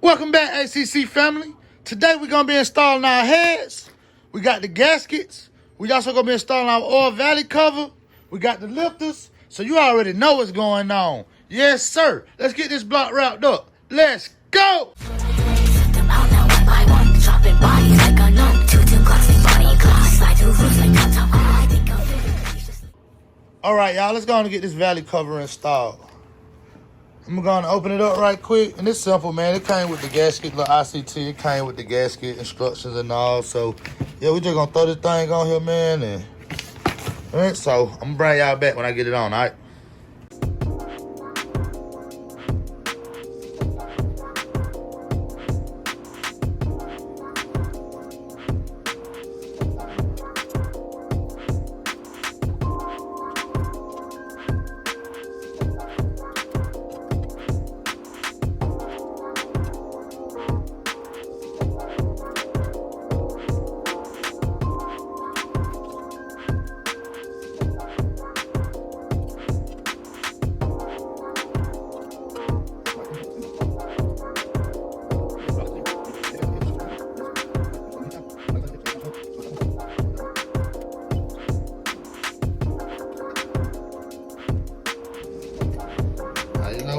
Welcome back, A.C.C family. Today we're going to be installing our heads. We got the gaskets. We also going to be installing our oil valley cover. We got the lifters. So you already know what's going on. Yes, sir. Let's get this block wrapped up. Let's go. All right, y'all. Let's go on and get this valley cover installed. I'm going to open it up right quick. And it's simple, man. It came with the gasket, the I.C.C. It came with the gasket instructions and all. So, yeah, we just going to throw this thing on here, man. And all right, so I'm going to bring y'all back when I get it on, all right?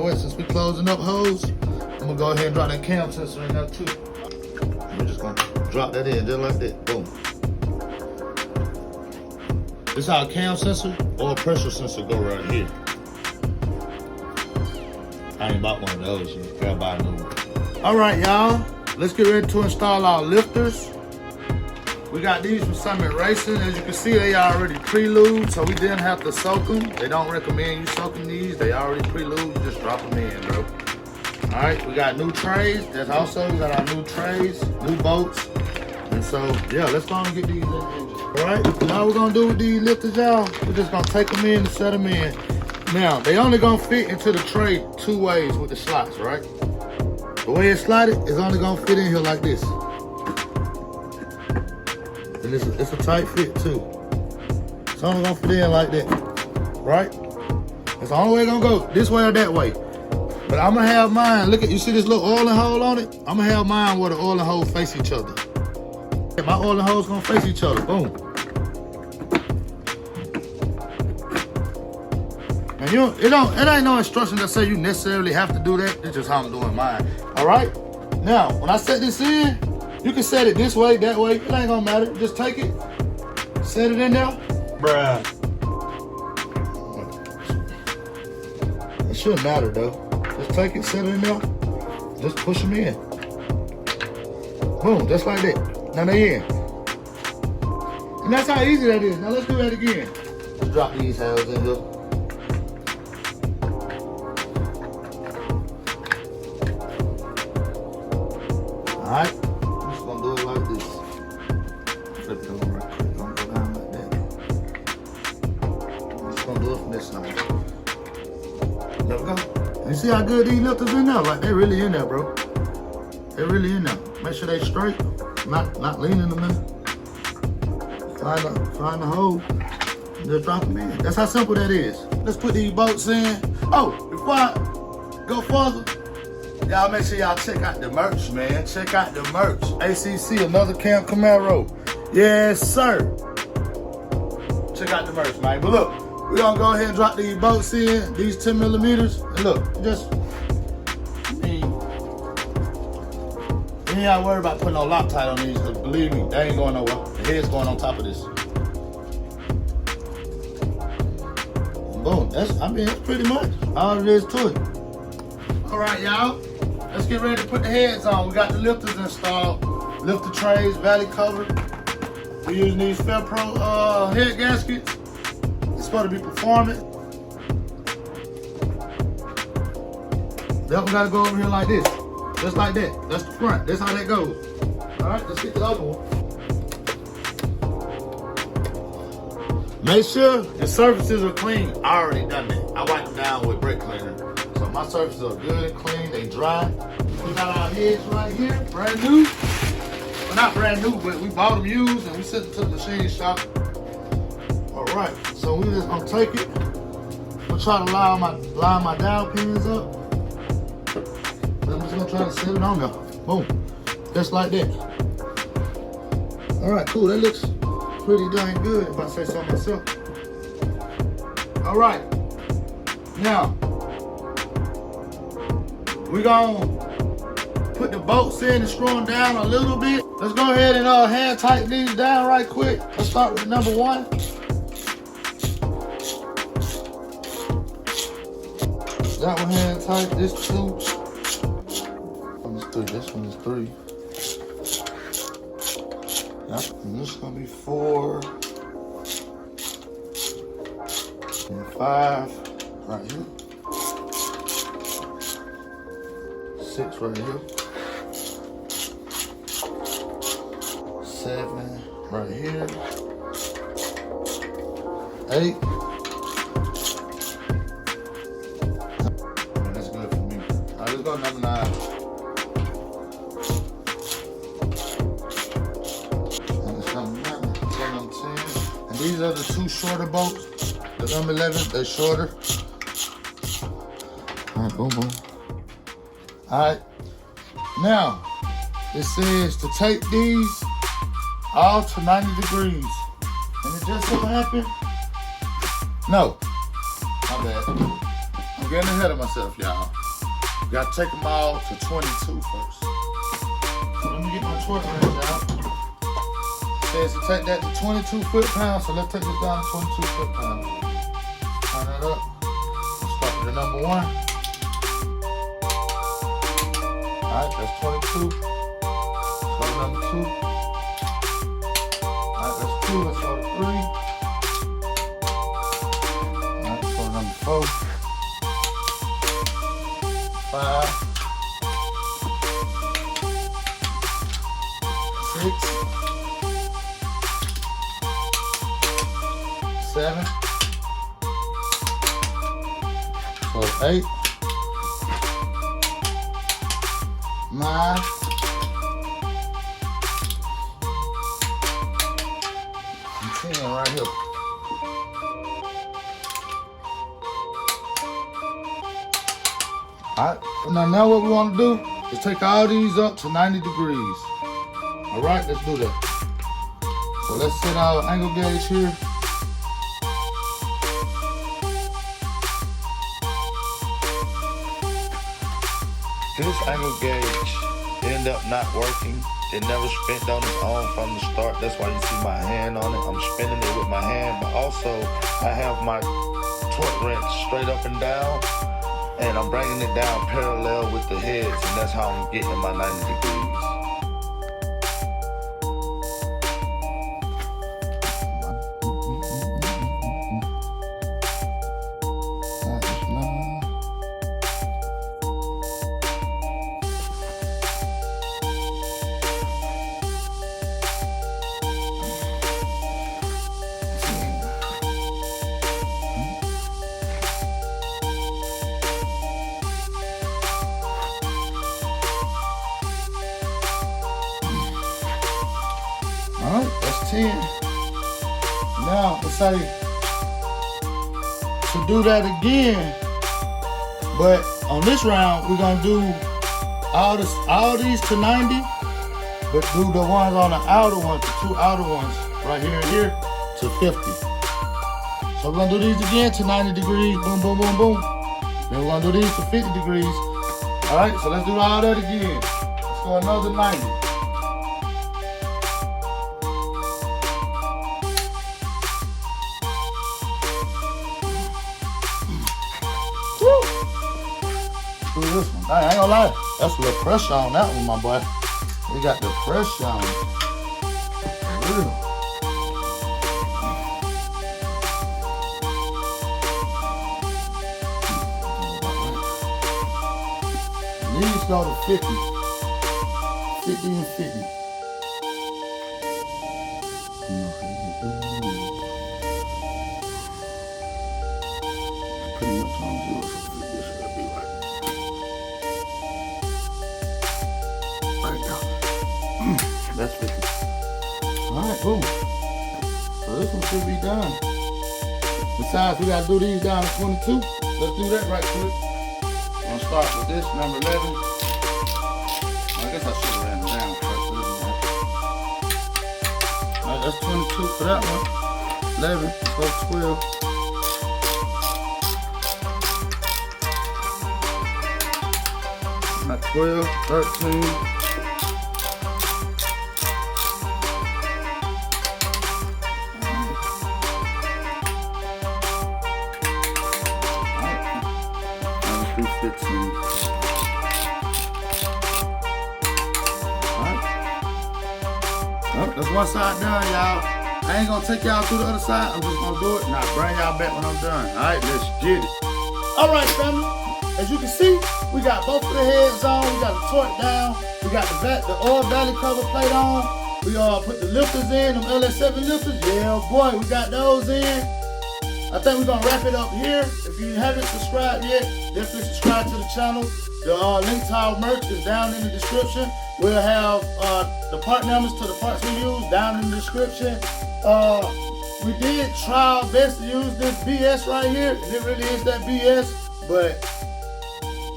Since we closing up holes, I'm gonna go ahead and drop that cam sensor in there too. I'm just gonna drop that in just like that. Boom. This is how a cam sensor or a pressure sensor go right here. I ain't bought one of those. You gotta buy a new one. All right, y'all. Let's get ready to install our lifters. We got these from Summit Racing. As you can see, they already pre-lubed, so we didn't have to soak them. They don't recommend you soaking these. They already pre-lubed. You just drop them in, bro. All right, we got new trays. That's also, we got our new trays, new bolts. And so, yeah, let's go and get these in. All right, now we're gonna do with these lifters, y'all. We're just gonna take them in and set them in. Now, they only gonna fit into the tray two ways with the slots, right? The way it's slotted is only gonna fit in here like this. And it's a tight fit too. It's only gonna fit in like that, right? It's the only way it's gonna go, this way or that way. But I'm gonna have mine, look at, you see this little oiling hole on it? I'm gonna have mine where the oiling holes face each other. My oiling holes gonna face each other, boom. And it ain't no instruction that say you necessarily have to do that. It's just how I'm doing mine, all right? Now, when I set this in, you can set it this way, that way. It ain't gonna matter. Just take it, set it in there. Bruh. It shouldn't matter though. Just take it, set it in there. Just push them in. Boom, just like that. Now they in. And that's how easy that is. Now let's do that again. Let's drop these holes in here. All right. Do it like this. Flip it over right quick. Don't go down like that. I'm just gonna do it from this side. There we go. You see how good these lifters in there? Like they really in there, bro. They really in there. Make sure they straight. Not leaning them in. Find the hole. Just drop them in. That's how simple that is. Let's put these bolts in. Oh, before I go further, y'all make sure y'all check out the merch, man. Check out the merch. A.C.C, another Camp Camaro. Yes, sir. Check out the merch, man. But look, we're gonna go ahead and drop these bolts in, these 10 millimeters. And look, just, you ain't gotta worry about putting no Loctite on these, because believe me, they ain't going nowhere. The head's going on top of this. And boom, that's pretty much all it is to it. All right, y'all. Let's get ready to put the heads on. We got the lifters installed. Lifter trays, valley cover. We're using these Felpro head gaskets. It's supposed to be performing. Then we gotta go over here like this. Just like that. That's the front. That's how that goes. All right, let's get the other one. Make sure the surfaces are clean. I already done that. I wiped them down with brake cleaner. So my surfaces are good and clean, they dry. We got our heads right here, brand new. Well, not brand new, but we bought them used and we sent them to the machine shop. All right, so we just gonna take it. We'll try to line my dowel pins up. I'm just gonna try to set it on there. Boom. Just like that. All right, cool. That looks pretty dang good if I say so myself. All right. Now, we're gonna put the bolts in and screw them down a little bit. Let's go ahead and hand tighten these down right quick. Let's start with number 1. That one hand tight, this 2. This one is 3. Yep. And this is gonna be 4 and 5 right here. 6 right here. 7 right here. 8. That's good for me. All right, let's go to number 9. These are the 2 shorter bolts. The number 11, they're shorter. All right, boom, boom. All right. Now, it says to take these all to 90 degrees. And it just so happened. No, my bad. I'm getting ahead of myself, y'all. Gotta take them all to 22 first. So let me get my torque wrench out. Says to take that to 22 foot-pounds, so let's take this down to 22 foot-pounds. Turn that up. Let's start with the number 1. Alright, that's 22. Let's go to number 2. Alright, that's 2. Let's go to 3. Alright, let's go to number 4. 5. 6. 7. So 8. 9. 10 right here. Alright, now what we want to do is take all these up to 90 degrees. Alright, let's do that. So let's set our angle gauge here. This angle gauge ended up not working. It never spent on its own from the start. That's why you see my hand on it. I'm spinning it with my hand, but also I have my torque wrench straight up and down, and I'm bringing it down parallel with the heads, and that's how I'm getting my 90 degrees. Alright, that's 10. Now, let's say to do that again, but on this round, we're gonna do all these to 90, but do the ones on the outer ones, the 2 outer ones, right here and here, to 50. So we're gonna do these again to 90 degrees, boom, boom, boom, boom. Then we're gonna do these to 50 degrees. Alright, so let's do all that again. Let's go another 90. This one. I ain't gonna lie, that's a little pressure on that one, my boy. We got the pressure on it. For real. These go to 50. 50 and 50. Pretty much on 0, so this should be like. That's 50. Alright, boom. So this one should be done. Besides, we gotta do these down to 22. Let's do that right quick. I'm gonna start with this, number 11. that's 22 for that one. 11, so 12. Not 12, 13. Alright. 15. That's one side done, y'all. I ain't gonna take y'all through the other side. I'm just gonna do it. Now bring y'all back when I'm done. All right, let's get it. All right, family. As you can see, we got both of the heads on. We got the torque down. We got the oil valley cover plate on. We put the lifters in, them LS7 lifters. Yeah, boy, we got those in. I think we're gonna wrap it up here. If you haven't subscribed yet, definitely subscribe to the channel. The link to our merch is down in the description. We'll have the part numbers to the parts we use down in the description. We did try our best to use this BS right here, and it really is that BS, but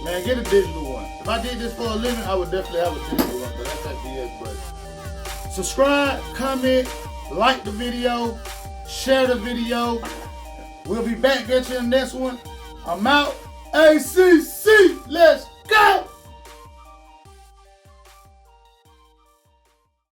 man, get a digital one. If I did this for a living, I would definitely have a digital one, but that's that BS, but subscribe, comment, like the video, share the video. We'll be back at you in the next one. I'm out. A.C.C. Let's go!